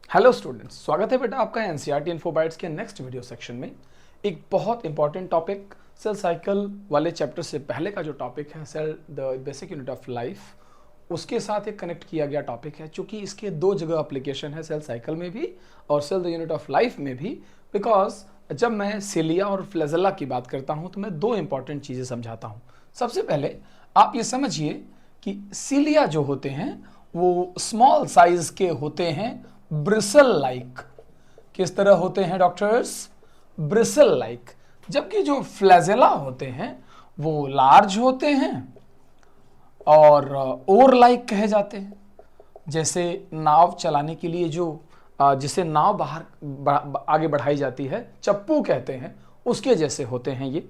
Hello students, स्वागत है बेटा आपका एनसीईआरटी इन्फोबाइट्स के नेक्स्ट वीडियो सेक्शन में। एक बहुत इंपॉर्टेंट टॉपिक सेल साइकिल वाले चैप्टर से पहले का जो टॉपिक है cell the basic unit of life, उसके साथ एक कनेक्ट किया गया टॉपिक है। चूंकि इसके दो जगह एप्लीकेशन है, सेल साइकिल में भी और cell the unit of life में भी। बिकॉज जब मैं सिलिया और फ्लैजेला की बात करता हूँ तो मैं दो इंपॉर्टेंट चीज़ें समझाता हूँ। सबसे पहले आप ये समझिए कि सिलिया जो होते हैं वो स्मॉल साइज के होते हैं, ब्रिसल लाइक। किस तरह होते हैं डॉक्टर्स? Bristle like. जबकि जो फ्लैजेला होते हैं वो लार्ज होते हैं और ओर लाइक कहे जाते हैं। जैसे नाव चलाने के लिए जो जिसे नाव बाहर आगे बढ़ाई जाती है, चप्पू कहते हैं, उसके जैसे होते हैं ये।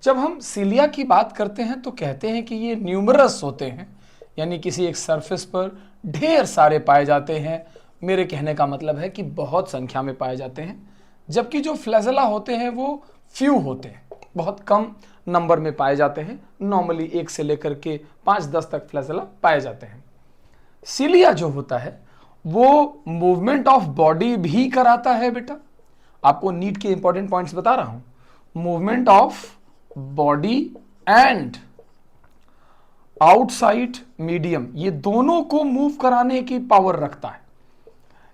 जब हम सिलिया की बात करते हैं तो कहते हैं कि ये न्यूमरस होते हैं, यानी किसी एक सरफेस पर ढेर सारे पाए जाते हैं। मेरे कहने का मतलब है कि बहुत संख्या में पाए जाते हैं। जबकि जो फ्लैजेला होते हैं वो फ्यू होते हैं, बहुत कम नंबर में पाए जाते हैं। नॉर्मली 1 से लेकर के 5-10 तक फ्लैजेला पाए जाते हैं। सिलिया जो होता है वो मूवमेंट ऑफ बॉडी भी कराता है बेटा। आपको नीट के इंपॉर्टेंट पॉइंट्स बता रहा हूं। Movement of body and outside medium, ये दोनों को मूव कराने की पावर रखता है।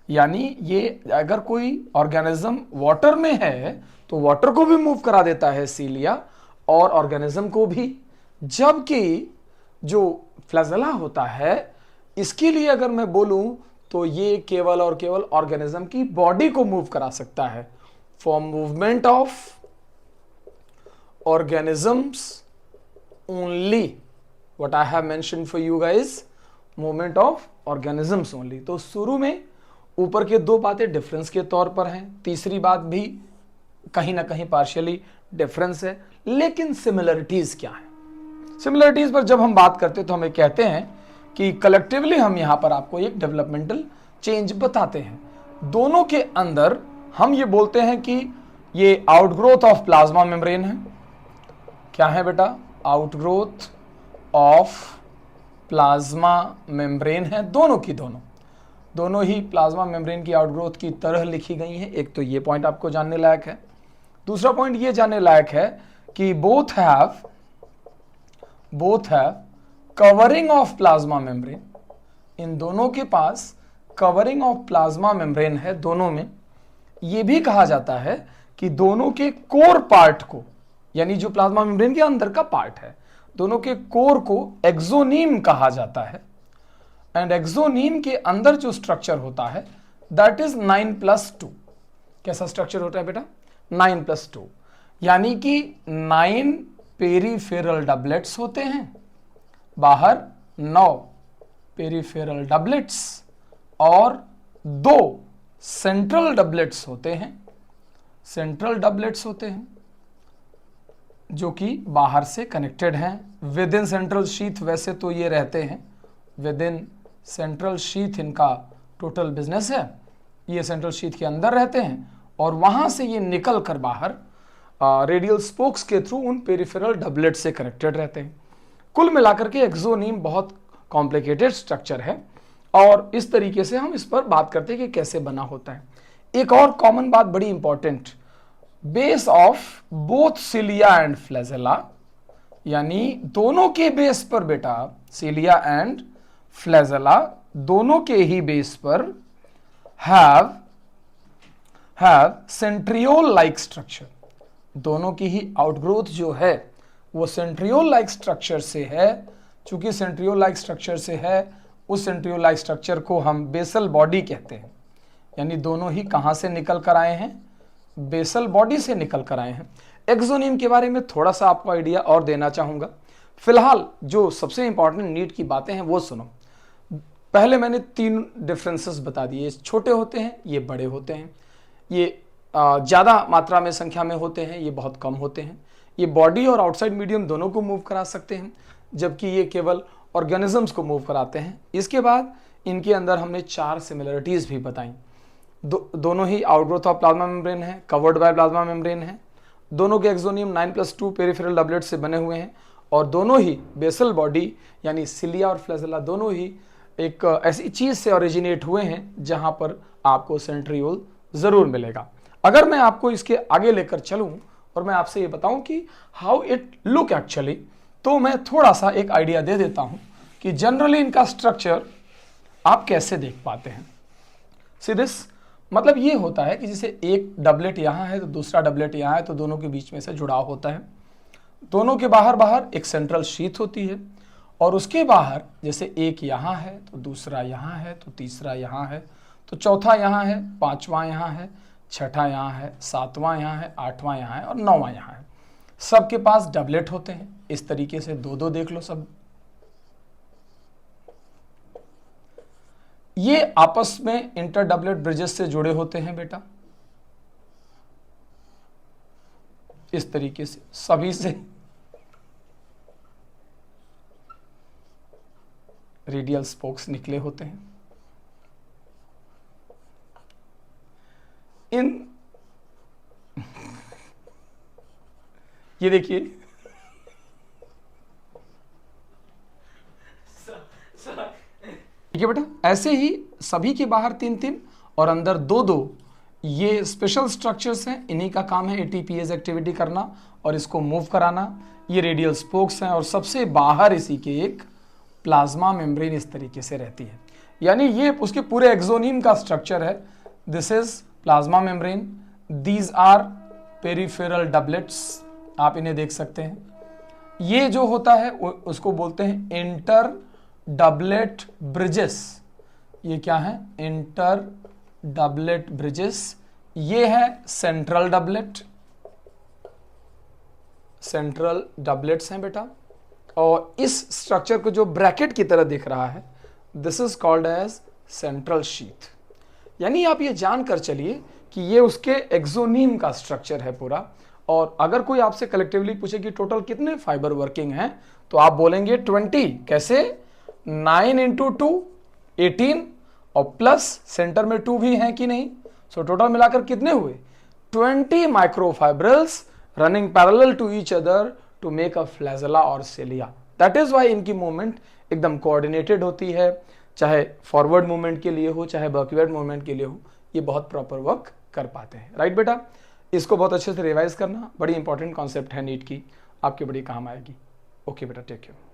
यानी ये अगर कोई ऑर्गेनिज्म वाटर में है तो वाटर को भी मूव करा देता है सिलिया, और ऑर्गेनिज्म को भी। जबकि जो फ्लैजेला होता है, इसके लिए अगर मैं बोलूं तो ये केवल और केवल ऑर्गेनिज्म की बॉडी को मूव करा सकता है। For movement of organisms only, what I have mentioned for you guys, movement of organisms only। तो शुरू में ऊपर के दो बातें डिफरेंस के तौर पर हैं, तीसरी बात भी कहीं ना कहीं पार्शियली डिफरेंस है, लेकिन सिमिलरिटीज क्या है? सिमिलरिटीज पर जब हम बात करते हैं तो हमें कहते हैं कि कलेक्टिवली हम यहां पर आपको एक डेवलपमेंटल चेंज बताते हैं। दोनों के अंदर हम ये बोलते हैं कि ये आउटग्रोथ ऑफ प्लाज्मा मेम्ब्रेन है। क्या है बेटा? आउटग्रोथ ऑफ प्लाज्मा मेम्ब्रेन है। दोनों की दोनों ही प्लाज्मा मेम्ब्रेन की आउटग्रोथ की तरह लिखी गई हैं। एक तो ये पॉइंट आपको जानने लायक है। दूसरा पॉइंट ये जानने लायक है कि both have covering of plasma membrane. इन दोनों के पास कवरिंग ऑफ प्लाज्मा मेम्ब्रेन है दोनों में। यह भी कहा जाता है कि दोनों के कोर पार्ट को, यानी जो प्लाज्मा मेम्ब्रेन के अंदर का पार्ट है, दोनों के कोर को एक्सोनीम कहा जाता है। एंड एक्सोनीम के अंदर जो स्ट्रक्चर होता है दैट इज 9+2। कैसा स्ट्रक्चर होता है बेटा? 9+2, यानी कि 9 पेरीफेरल डबलेट्स होते हैं, बाहर 9 पेरीफेरल डबलेट्स और 2 सेंट्रल डबलेट्स होते हैं। सेंट्रल डबलेट्स होते हैं जो कि बाहर से कनेक्टेड हैं। विद इन सेंट्रल शीथ वैसे तो ये रहते हैं, विद इन सेंट्रल शीथ इनका टोटल बिजनेस है। ये सेंट्रल शीथ के अंदर रहते हैं और वहां से ये निकल कर बाहर रेडियल स्पोक्स के थ्रू उन पेरिफेरल डबलेट से कनेक्टेड रहते हैं। कुल मिलाकर के एक्सोनीम बहुत कॉम्प्लिकेटेड स्ट्रक्चर है और इस तरीके से हम इस पर बात करते हैं कि कैसे बना होता है। एक और कॉमन बात बड़ी important, base of both cilia and flagella, यानी दोनों के बेस पर बेटा, सिलिया एंड फ्लैजेला दोनों के ही बेस पर हैव सेंट्रियोल लाइक स्ट्रक्चर। दोनों की ही आउटग्रोथ जो है वो सेंट्रियोल लाइक स्ट्रक्चर से है। चूंकि सेंट्रियोल लाइक स्ट्रक्चर से है, उस सेंट्रियोल लाइक स्ट्रक्चर को हम बेसल बॉडी कहते हैं। यानी दोनों ही कहां से निकल कर आए हैं? बेसल बॉडी से निकल कर आए हैं। एक्सोनीम के बारे में थोड़ा सा आपको आइडिया और देना चाहूंगा। फिलहाल जो सबसे इंपॉर्टेंट नीट की बातें हैं वो सुनो। पहले मैंने 3 डिफरेंसेस बता दिए, ये छोटे होते हैं, ये बड़े होते हैं, ये ज़्यादा मात्रा में संख्या में होते हैं, ये बहुत कम होते हैं। ये बॉडी और आउटसाइड मीडियम दोनों को मूव करा सकते हैं, जबकि ये केवल ऑर्गेनिजम्स को मूव कराते हैं। इसके बाद इनके अंदर हमने 4 सिमिलरिटीज़ भी बताई। दोनों ही आउटग्रोथ ऑफ प्लाज्मा मेम्ब्रेन है, कवर्ड बाय प्लाज्मा मेम्ब्रेन है। दोनों के एक्सोनियम 9+2 पेरिफेरल डबलेट से बने हुए हैं और दोनों ही बेसल बॉडी यानी सिलिया और फ्लैजेला दोनों ही एक ऐसी चीज से ओरिजिनेट हुए हैं जहां पर आपको सेंट्रियोल जरूर मिलेगा। अगर मैं आपको इसके आगे लेकर चलूं और मैं आपसे ये बताऊं कि हाउ इट लुक एक्चुअली, तो मैं थोड़ा सा एक आइडिया दे देता हूं कि जनरली इनका स्ट्रक्चर आप कैसे देख पाते हैं। सी दिस, मतलब ये होता है कि जैसे एक डबलेट यहाँ है तो दूसरा डबलेट यहाँ है, तो दोनों के बीच में से जुड़ाव होता है। दोनों के बाहर बाहर एक सेंट्रल शीथ होती है, और उसके बाहर जैसे एक यहाँ है तो दूसरा यहाँ है तो तीसरा यहाँ है तो चौथा यहाँ है, पांचवा यहाँ है, छठा यहाँ है, सातवां यहाँ है, आठवां यहाँ है और नौवां यहाँ है। सबके पास डबलेट होते हैं। इस तरीके से दो दो देख लो सब। ये आपस में इंटर डबलेट ब्रिजेस से जुड़े होते हैं बेटा, इस तरीके से सभी से रेडियल स्पोक्स निकले होते हैं। इन ये देखिए, ठीक है बेटा, ऐसे ही सभी के बाहर तीन तीन और अंदर दो दो ये स्पेशल स्ट्रक्चर्स हैं। इन्हीं का काम है एटीपीएज एक्टिविटी करना और इसको मूव कराना। ये रेडियल स्पोक्स हैं और सबसे बाहर इसी के एक प्लाज्मा मेम्ब्रेन इस तरीके से रहती है, यानी ये उसके पूरे एक्सोनीम का स्ट्रक्चर है। This is plasma membrane, these are peripheral doublets, आप इन्हें देख सकते हैं। ये जो होता है उसको बोलते हैं इंटर डबलेट ब्रिजेस। ये क्या है? Inter doublet bridges. ये है सेंट्रल डबलेट, सेंट्रल डबलेट्स हैं बेटा। और इस स्ट्रक्चर को जो ब्रैकेट की तरह दिख रहा है, this is called as central sheath. यानी आप ये जानकर चलिए कि ये उसके एक्सोनीम का स्ट्रक्चर है पूरा। और अगर कोई आपसे कलेक्टिवली पूछे कि टोटल कितने फाइबर वर्किंग हैं, तो आप बोलेंगे 20। कैसे? 9 इंटू 2 18 और प्लस सेंटर में 2 भी हैं कि नहीं। सो टोटल मिलाकर कितने हुए? 20 microfibrils running parallel to each other to make a flagella और सेलिया। दैट इज वाई इनकी मूवमेंट एकदम कोऑर्डिनेटेड होती है, चाहे फॉरवर्ड मूवमेंट के लिए हो चाहे बैकवर्ड मूवमेंट के लिए हो, ये बहुत प्रॉपर वर्क कर पाते हैं। राइट बेटा, इसको बहुत अच्छे से रिवाइज करना, बड़ी इंपॉर्टेंट कॉन्सेप्ट है नीट की, आपके बड़ी काम आएगी। ओके बेटा, टेक केयर।